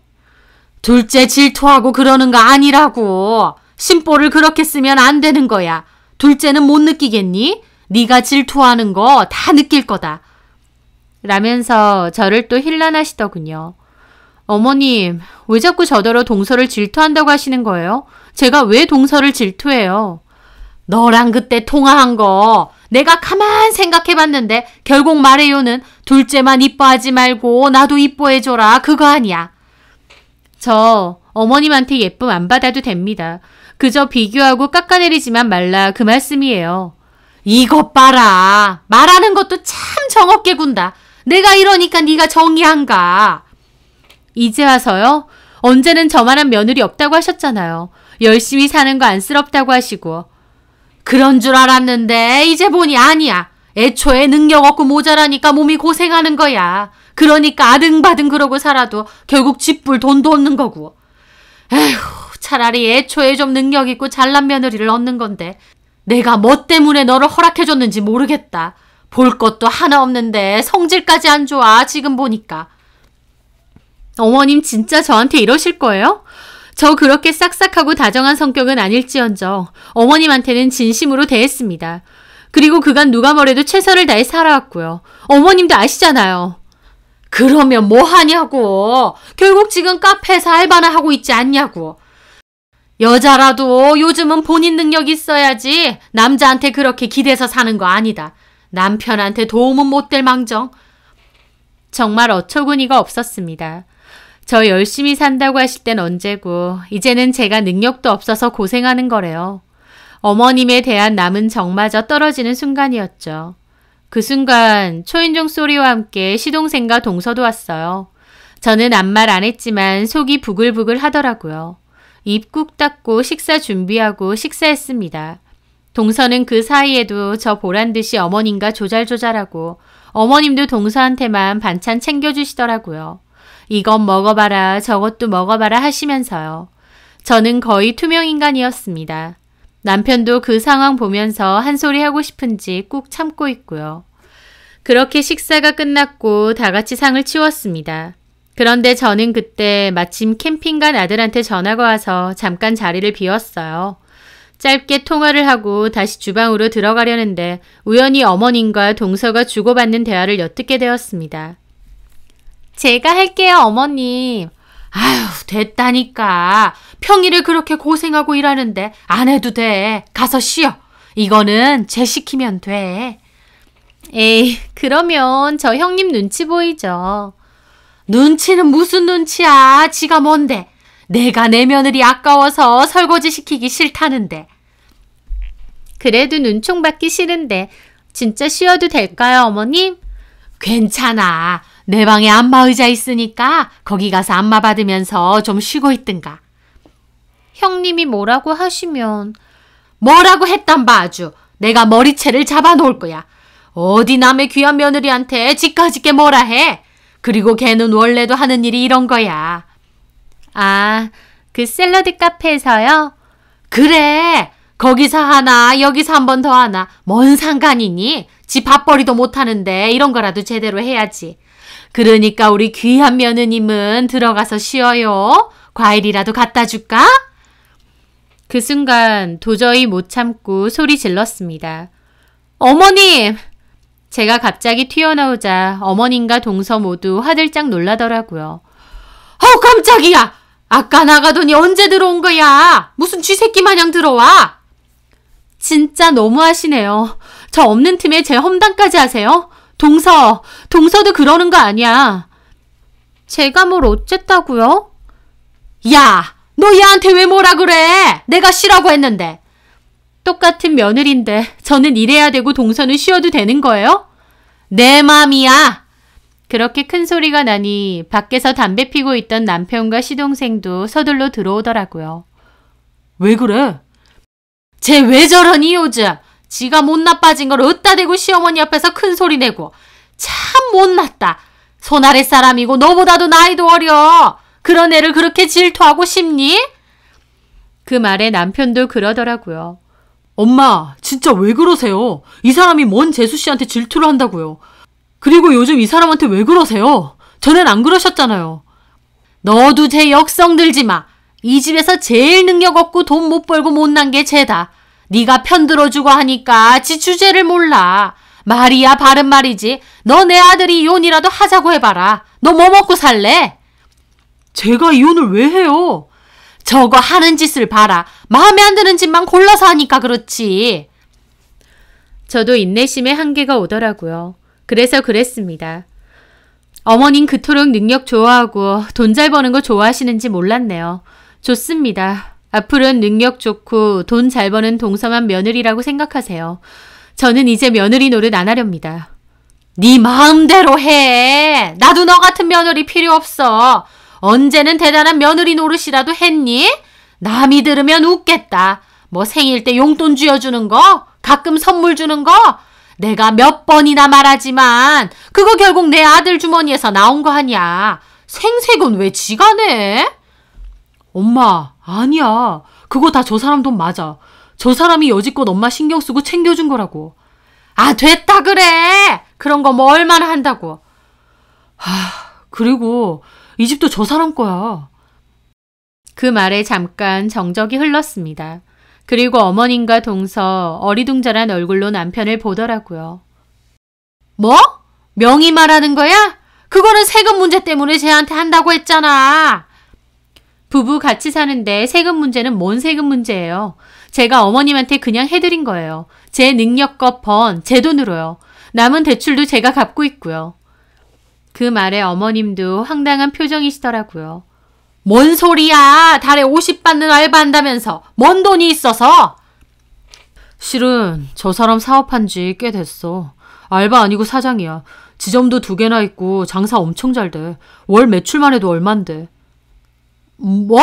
둘째 질투하고 그러는 거 아니라고. 심보를 그렇게 쓰면 안 되는 거야. 둘째는 못 느끼겠니? 네가 질투하는 거 다 느낄 거다. 라면서 저를 또 힐난하시더군요. 어머님, 왜 자꾸 저더러 동서를 질투한다고 하시는 거예요? 제가 왜 동서를 질투해요? 너랑 그때 통화한 거 내가 가만 생각해봤는데 결국 말해요는 둘째만 이뻐하지 말고 나도 이뻐해줘라 그거 아니야. 저 어머님한테 예쁨 안 받아도 됩니다. 그저 비교하고 깎아내리지만 말라 그 말씀이에요. 이것 봐라. 말하는 것도 참 정없게 군다. 내가 이러니까 네가 정이 안 가. 이제 와서요? 언제는 저만한 며느리 없다고 하셨잖아요. 열심히 사는 거 안쓰럽다고 하시고. 그런 줄 알았는데 이제 보니 아니야. 애초에 능력 없고 모자라니까 몸이 고생하는 거야. 그러니까 아등바등 그러고 살아도 결국 집불 돈도 없는 거고. 에휴, 차라리 애초에 좀 능력 있고 잘난 며느리를 얻는 건데 내가 뭐 때문에 너를 허락해줬는지 모르겠다. 볼 것도 하나 없는데 성질까지 안 좋아 지금 보니까. 어머님 진짜 저한테 이러실 거예요? 저 그렇게 싹싹하고 다정한 성격은 아닐지언정 어머님한테는 진심으로 대했습니다. 그리고 그간 누가 뭐래도 최선을 다해 살아왔고요. 어머님도 아시잖아요. 그러면 뭐 하냐고. 결국 지금 카페에서 알바나 하고 있지 않냐고. 여자라도 요즘은 본인 능력 있어야지 남자한테 그렇게 기대서 사는 거 아니다. 남편한테 도움은 못 될 망정. 정말 어처구니가 없었습니다. 저 열심히 산다고 하실 땐 언제고 이제는 제가 능력도 없어서 고생하는 거래요. 어머님에 대한 남은 정마저 떨어지는 순간이었죠. 그 순간 초인종 소리와 함께 시동생과 동서도 왔어요. 저는 아무 말 안 했지만 속이 부글부글 하더라고요. 입 꾹 닫고 식사 준비하고 식사했습니다. 동서는 그 사이에도 저 보란듯이 어머님과 조잘조잘하고 어머님도 동서한테만 반찬 챙겨주시더라고요. 이것 먹어봐라 저것도 먹어봐라 하시면서요. 저는 거의 투명인간이었습니다. 남편도 그 상황 보면서 한 소리 하고 싶은지 꾹 참고 있고요. 그렇게 식사가 끝났고 다 같이 상을 치웠습니다. 그런데 저는 그때 마침 캠핑 간 아들한테 전화가 와서 잠깐 자리를 비웠어요. 짧게 통화를 하고 다시 주방으로 들어가려는데 우연히 어머님과 동서가 주고받는 대화를 엿듣게 되었습니다. 제가 할게요, 어머님. 아휴, 됐다니까. 평일에 그렇게 고생하고 일하는데 안 해도 돼. 가서 쉬어. 이거는 쟤 시키면 돼. 에이, 그러면 저 형님 눈치 보이죠. 눈치는 무슨 눈치야. 지가 뭔데. 내가 내 며느리 아까워서 설거지 시키기 싫다는데. 그래도 눈총 받기 싫은데 진짜 쉬어도 될까요, 어머님? 괜찮아. 내 방에 안마의자 있으니까 거기 가서 안마 받으면서 좀 쉬고 있든가. 형님이 뭐라고 하시면. 뭐라고 했단 봐 아주. 내가 머리채를 잡아놓을 거야. 어디 남의 귀한 며느리한테 지까짓게 뭐라 해. 그리고 걔는 원래도 하는 일이 이런 거야. 아, 그 샐러드 카페에서요? 그래. 거기서 하나 여기서 한 번 더 하나. 뭔 상관이니? 지 밥벌이도 못하는데 이런 거라도 제대로 해야지. 그러니까 우리 귀한 며느님은 들어가서 쉬어요. 과일이라도 갖다 줄까? 그 순간 도저히 못 참고 소리 질렀습니다. 어머님! 제가 갑자기 튀어나오자 어머님과 동서 모두 화들짝 놀라더라고요. 깜짝이야! 아까 나가더니 언제 들어온 거야? 무슨 쥐새끼 마냥 들어와? 진짜 너무하시네요. 저 없는 틈에 제 험담까지 하세요? 동서도 그러는 거 아니야. 제가 뭘 어쨌다고요? 야! 너 얘한테 왜 뭐라 그래? 내가 쉬라고 했는데. 똑같은 며느리인데 저는 일해야 되고 동서는 쉬어도 되는 거예요? 내 맘이야. 그렇게 큰 소리가 나니 밖에서 담배 피고 있던 남편과 시동생도 서둘러 들어오더라고요. 왜 그래? 쟤 왜 저러니 요즘? 지가 못나 빠진 걸 어디다 대고 시어머니 앞에서 큰 소리 내고. 참 못났다. 손아래 사람이고 너보다도 나이도 어려. 그런 애를 그렇게 질투하고 싶니? 그 말에 남편도 그러더라고요. 엄마, 진짜 왜 그러세요? 이 사람이 뭔 재수 씨한테 질투를 한다고요. 그리고 요즘 이 사람한테 왜 그러세요? 전엔 안 그러셨잖아요. 너도 쟤 역성 들지 마. 이 집에서 제일 능력 없고 돈 못 벌고 못난 게 쟤다. 네가 편들어주고 하니까 지 주제를 몰라. 말이야 바른 말이지. 너 내 아들이 이혼이라도 하자고 해봐라. 너 뭐 먹고 살래? 제가 이혼을 왜 해요? 저거 하는 짓을 봐라. 마음에 안 드는 짓만 골라서 하니까 그렇지. 저도 인내심의 한계가 오더라고요. 그래서 그랬습니다. 어머님 그토록 능력 좋아하고 돈 잘 버는 거 좋아하시는지 몰랐네요. 좋습니다. 앞으로는 능력 좋고 돈 잘 버는 동서만 며느리라고 생각하세요. 저는 이제 며느리 노릇 안 하렵니다. 네 마음대로 해. 나도 너 같은 며느리 필요 없어. 언제는 대단한 며느리 노릇이라도 했니? 남이 들으면 웃겠다. 뭐 생일 때 용돈 쥐어주는 거? 가끔 선물 주는 거? 내가 몇 번이나 말하지만 그거 결국 내 아들 주머니에서 나온 거 아니야. 생색은 왜 지가 내? 엄마, 아니야. 그거 다 저 사람 돈 맞아. 저 사람이 여지껏 엄마 신경 쓰고 챙겨준 거라고. 아, 됐다 그래. 그런 거 뭐 얼마나 한다고. 그리고 이 집도 저 사람 거야. 그 말에 잠깐 정적이 흘렀습니다. 그리고 어머님과 동서 어리둥절한 얼굴로 남편을 보더라고요. 뭐? 명의 말하는 거야? 그거는 세금 문제 때문에 쟤한테 한다고 했잖아. 부부 같이 사는데 세금 문제는 뭔 세금 문제예요? 제가 어머님한테 그냥 해드린 거예요. 제 능력껏 번 제 돈으로요. 남은 대출도 제가 갚고 있고요. 그 말에 어머님도 황당한 표정이시더라고요. 뭔 소리야? 달에 50 받는 알바한다면서. 뭔 돈이 있어서? 실은 저 사람 사업한 지 꽤 됐어. 알바 아니고 사장이야. 지점도 2개나 있고 장사 엄청 잘 돼. 월 매출만 해도 얼만데. 뭐?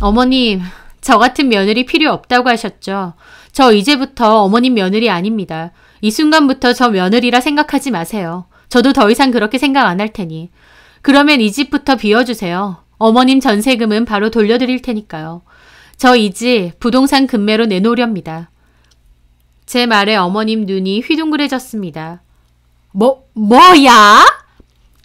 어머님, 저 같은 며느리 필요 없다고 하셨죠. 저 이제부터 어머님 며느리 아닙니다. 이 순간부터 저 며느리라 생각하지 마세요. 저도 더 이상 그렇게 생각 안 할 테니. 그러면 이 집부터 비워주세요. 어머님 전세금은 바로 돌려드릴 테니까요. 저 이 집 부동산 금매로 내놓으렵니다. 제 말에 어머님 눈이 휘둥그레졌습니다. 뭐야?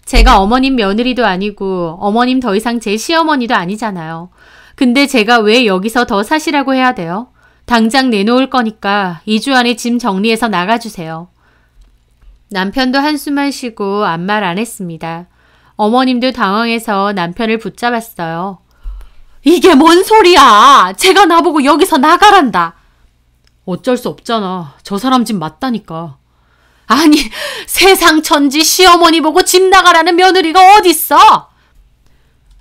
제가 어머님 며느리도 아니고 어머님 더 이상 제 시어머니도 아니잖아요. 근데 제가 왜 여기서 더 사시라고 해야 돼요? 당장 내놓을 거니까 2주 안에 짐 정리해서 나가주세요. 남편도 한숨만 쉬고 아무 말 안 했습니다. 어머님도 당황해서 남편을 붙잡았어요. 이게 뭔 소리야? 제가 나보고 여기서 나가란다. 어쩔 수 없잖아. 저 사람 집 맞다니까. 아니, 세상 천지 시어머니 보고 집 나가라는 며느리가 어딨어?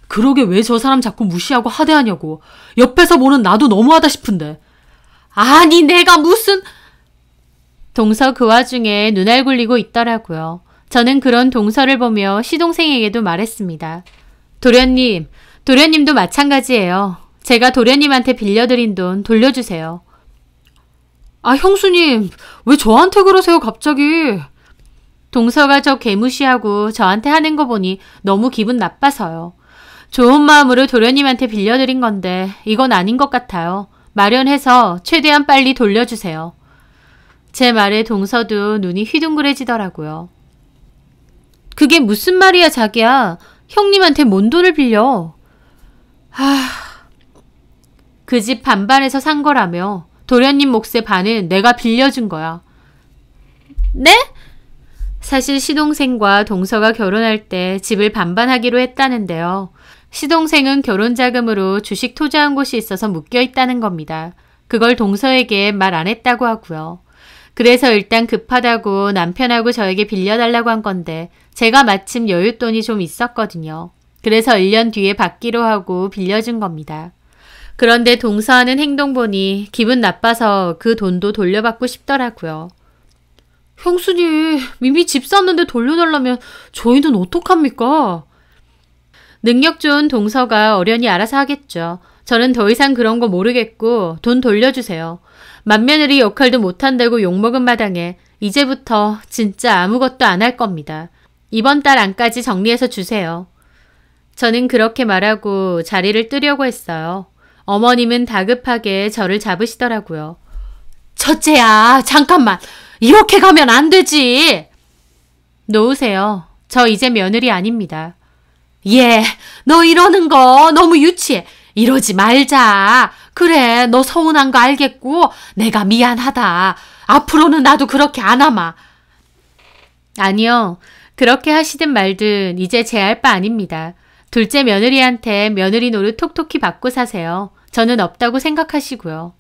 그러게 왜 저 사람 자꾸 무시하고 하대하냐고. 옆에서 보는 나도 너무하다 싶은데. 아니, 내가 무슨... 동서 그 와중에 눈알 굴리고 있더라고요. 저는 그런 동서를 보며 시동생에게도 말했습니다. 도련님도 마찬가지예요. 제가 도련님한테 빌려드린 돈 돌려주세요. 아, 형수님, 왜 저한테 그러세요, 갑자기? 동서가 저 개무시하고 저한테 하는 거 보니 너무 기분 나빠서요. 좋은 마음으로 도련님한테 빌려드린 건데 이건 아닌 것 같아요. 마련해서 최대한 빨리 돌려주세요. 제 말에 동서도 눈이 휘둥그레지더라고요. 그게 무슨 말이야, 자기야. 형님한테 뭔 돈을 빌려. 그 집 반반에서 산 거라며. 도련님 몫의 반은 내가 빌려준 거야. 네? 사실 시동생과 동서가 결혼할 때 집을 반반하기로 했다는데요. 시동생은 결혼 자금으로 주식 투자한 곳이 있어서 묶여 있다는 겁니다. 그걸 동서에게 말 안 했다고 하고요. 그래서 일단 급하다고 남편하고 저에게 빌려달라고 한 건데 제가 마침 여윳돈이 좀 있었거든요. 그래서 1년 뒤에 받기로 하고 빌려준 겁니다. 그런데 동서하는 행동 보니 기분 나빠서 그 돈도 돌려받고 싶더라고요. 형수님, 이미 집 샀는데 돌려달라면 저희는 어떡합니까? 능력 좋은 동서가 어련히 알아서 하겠죠. 저는 더 이상 그런 거 모르겠고 돈 돌려주세요. 맏며느리 역할도 못한다고 욕먹은 마당에 이제부터 진짜 아무것도 안 할 겁니다. 이번 달 안까지 정리해서 주세요. 저는 그렇게 말하고 자리를 뜨려고 했어요. 어머님은 다급하게 저를 잡으시더라고요. 첫째야, 잠깐만. 이렇게 가면 안 되지. 놓으세요. 저 이제 며느리 아닙니다. 예, 너 이러는 거 너무 유치해. 이러지 말자. 그래, 너 서운한 거 알겠고 내가 미안하다. 앞으로는 나도 그렇게 안 하마. 아니요. 그렇게 하시든 말든 이제 제 할 바 아닙니다. 둘째 며느리한테 며느리 노릇 톡톡히 받고 사세요. 저는 없다고 생각하시고요.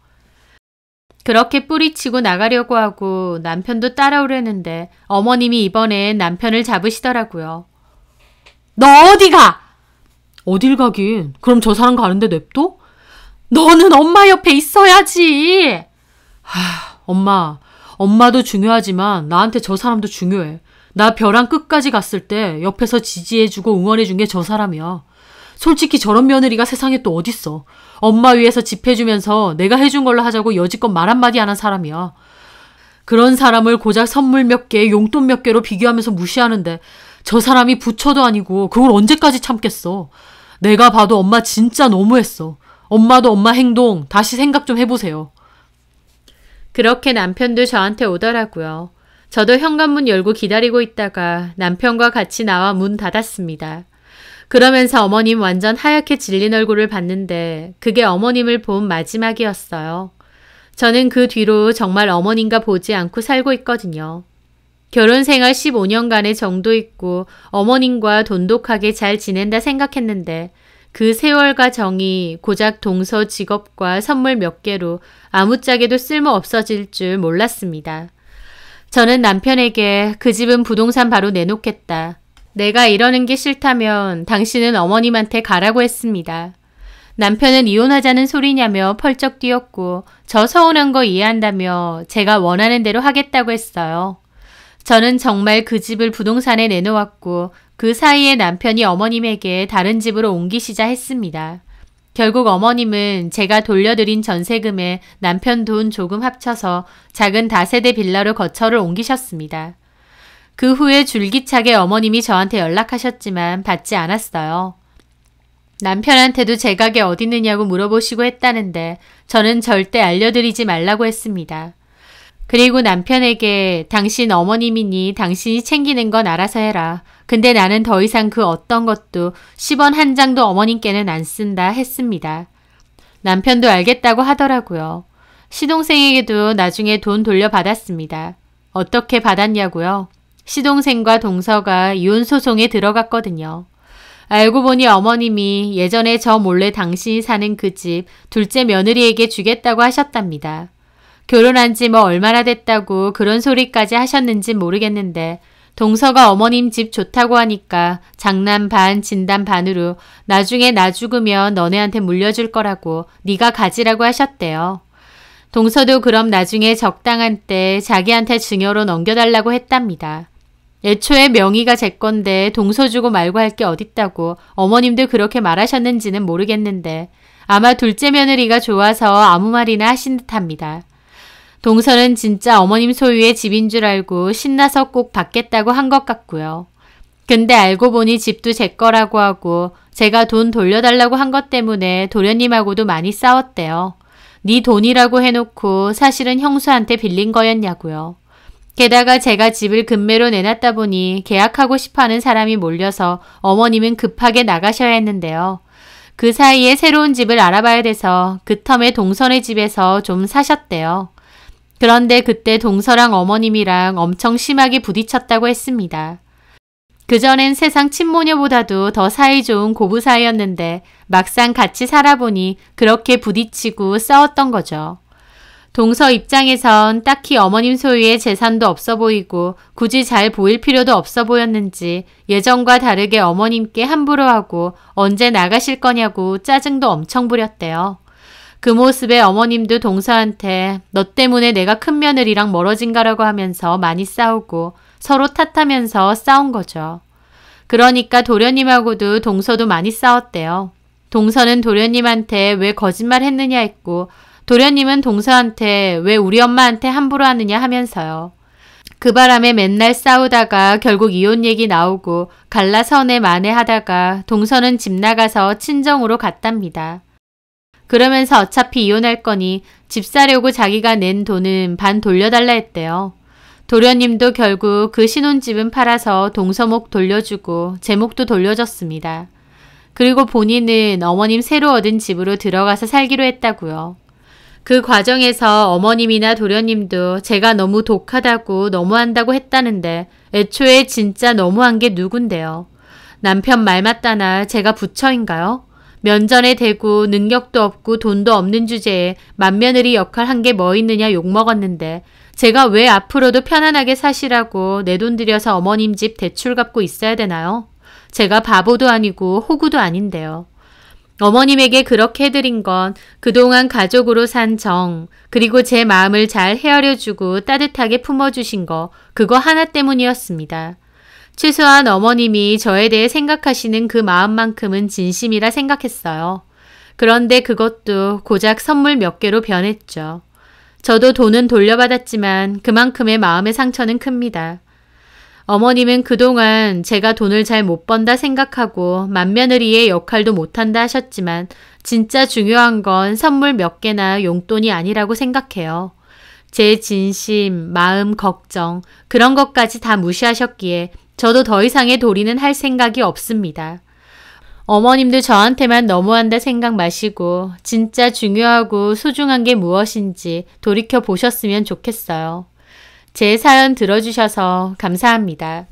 그렇게 뿌리치고 나가려고 하고 남편도 따라오려는데 어머님이 이번엔 남편을 잡으시더라고요. 너 어디 가? 어딜 가긴. 그럼 저 사람 가는데 냅둬? 너는 엄마 옆에 있어야지. 엄마도 중요하지만 나한테 저 사람도 중요해. 나 벼랑 끝까지 갔을 때 옆에서 지지해주고 응원해준 게 저 사람이야. 솔직히 저런 며느리가 세상에 또 어딨어. 엄마 위해서 집 해주면서 내가 해준 걸로 하자고 여지껏 말 한마디 안 한 사람이야. 그런 사람을 고작 선물 몇 개, 용돈 몇 개로 비교하면서 무시하는데 저 사람이 부처도 아니고 그걸 언제까지 참겠어. 내가 봐도 엄마 진짜 너무했어. 엄마도 엄마 행동 다시 생각 좀 해보세요. 그렇게 남편도 저한테 오더라고요. 저도 현관문 열고 기다리고 있다가 남편과 같이 나와 문 닫았습니다. 그러면서 어머님 완전 하얗게 질린 얼굴을 봤는데 그게 어머님을 본 마지막이었어요. 저는 그 뒤로 정말 어머님과 보지 않고 살고 있거든요. 결혼 생활 15년간의 정도 있고 어머님과 돈독하게 잘 지낸다 생각했는데 그 세월과 정이 고작 동서 직업과 선물 몇 개로 아무짝에도 쓸모 없어질 줄 몰랐습니다. 저는 남편에게 그 집은 부동산 바로 내놓겠다. 내가 이러는 게 싫다면 당신은 어머님한테 가라고 했습니다. 남편은 이혼하자는 소리냐며 펄쩍 뛰었고 저 서운한 거 이해한다며 제가 원하는 대로 하겠다고 했어요. 저는 정말 그 집을 부동산에 내놓았고 그 사이에 남편이 어머님에게 다른 집으로 옮기시자 했습니다. 결국 어머님은 제가 돌려드린 전세금에 남편 돈 조금 합쳐서 작은 다세대 빌라로 거처를 옮기셨습니다. 그 후에 줄기차게 어머님이 저한테 연락하셨지만 받지 않았어요. 남편한테도 제 가게 어디 있느냐고 물어보시고 했다는데 저는 절대 알려드리지 말라고 했습니다. 그리고 남편에게 당신 어머님이니 당신이 챙기는 건 알아서 해라. 근데 나는 더 이상 그 어떤 것도 10원 한 장도 어머님께는 안 쓴다 했습니다. 남편도 알겠다고 하더라고요. 시동생에게도 나중에 돈 돌려받았습니다. 어떻게 받았냐고요? 시동생과 동서가 이혼소송에 들어갔거든요. 알고 보니 어머님이 예전에 저 몰래 당신이 사는 그 집 둘째 며느리에게 주겠다고 하셨답니다. 결혼한 지 뭐 얼마나 됐다고 그런 소리까지 하셨는지 모르겠는데 동서가 어머님 집 좋다고 하니까 장남 반 진단 반으로 나중에 나 죽으면 너네한테 물려줄 거라고 네가 가지라고 하셨대요. 동서도 그럼 나중에 적당한 때 자기한테 증여로 넘겨달라고 했답니다. 애초에 명의가 제 건데 동서 주고 말고 할 게 어딨다고 어머님도 그렇게 말하셨는지는 모르겠는데 아마 둘째 며느리가 좋아서 아무 말이나 하신 듯합니다. 동서는 진짜 어머님 소유의 집인 줄 알고 신나서 꼭 받겠다고 한 것 같고요. 근데 알고 보니 집도 제 거라고 하고 제가 돈 돌려달라고 한 것 때문에 도련님하고도 많이 싸웠대요. 네 돈이라고 해놓고 사실은 형수한테 빌린 거였냐고요. 게다가 제가 집을 금매로 내놨다 보니 계약하고 싶어하는 사람이 몰려서 어머님은 급하게 나가셔야 했는데요. 그 사이에 새로운 집을 알아봐야 돼서 그 텀에 동선의 집에서 좀 사셨대요. 그런데 그때 동서랑 어머님이랑 엄청 심하게 부딪혔다고 했습니다. 그전엔 세상 친모녀보다도 더 사이 좋은 고부 사이였는데 막상 같이 살아보니 그렇게 부딪히고 싸웠던 거죠. 동서 입장에선 딱히 어머님 소유의 재산도 없어 보이고 굳이 잘 보일 필요도 없어 보였는지 예전과 다르게 어머님께 함부로 하고 언제 나가실 거냐고 짜증도 엄청 부렸대요. 그 모습에 어머님도 동서한테 너 때문에 내가 큰 며느리랑 멀어진가라고 하면서 많이 싸우고 서로 탓하면서 싸운 거죠. 그러니까 도련님하고도 동서도 많이 싸웠대요. 동서는 도련님한테 왜 거짓말 했느냐 했고 도련님은 동서한테 왜 우리 엄마한테 함부로 하느냐 하면서요. 그 바람에 맨날 싸우다가 결국 이혼 얘기 나오고 갈라서네 만회하다가 동서는 집 나가서 친정으로 갔답니다. 그러면서 어차피 이혼할 거니 집 사려고 자기가 낸 돈은 반 돌려달라 했대요. 도련님도 결국 그 신혼집은 팔아서 동서목 돌려주고 제 목도 돌려줬습니다. 그리고 본인은 어머님 새로 얻은 집으로 들어가서 살기로 했다고요. 그 과정에서 어머님이나 도련님도 제가 너무 독하다고 너무한다고 했다는데 애초에 진짜 너무한 게 누군데요. 남편 말 맞다나 제가 부처인가요? 면전에 대고 능력도 없고 돈도 없는 주제에 맏며느리 역할 한 게 뭐 있느냐 욕먹었는데 제가 왜 앞으로도 편안하게 사시라고 내 돈 들여서 어머님 집 대출 갚고 있어야 되나요? 제가 바보도 아니고 호구도 아닌데요. 어머님에게 그렇게 해드린 건 그동안 가족으로 산 정, 그리고 제 마음을 잘 헤아려주고 따뜻하게 품어주신 거, 그거 하나 때문이었습니다. 최소한 어머님이 저에 대해 생각하시는 그 마음만큼은 진심이라 생각했어요. 그런데 그것도 고작 선물 몇 개로 변했죠. 저도 돈은 돌려받았지만 그만큼의 마음의 상처는 큽니다. 어머님은 그동안 제가 돈을 잘 못 번다 생각하고 맏며느리의 역할도 못한다 하셨지만 진짜 중요한 건 선물 몇 개나 용돈이 아니라고 생각해요. 제 진심, 마음, 걱정 그런 것까지 다 무시하셨기에 저도 더 이상의 도리는 할 생각이 없습니다. 어머님도 저한테만 너무한다 생각 마시고 진짜 중요하고 소중한 게 무엇인지 돌이켜 보셨으면 좋겠어요. 제 사연 들어주셔서 감사합니다.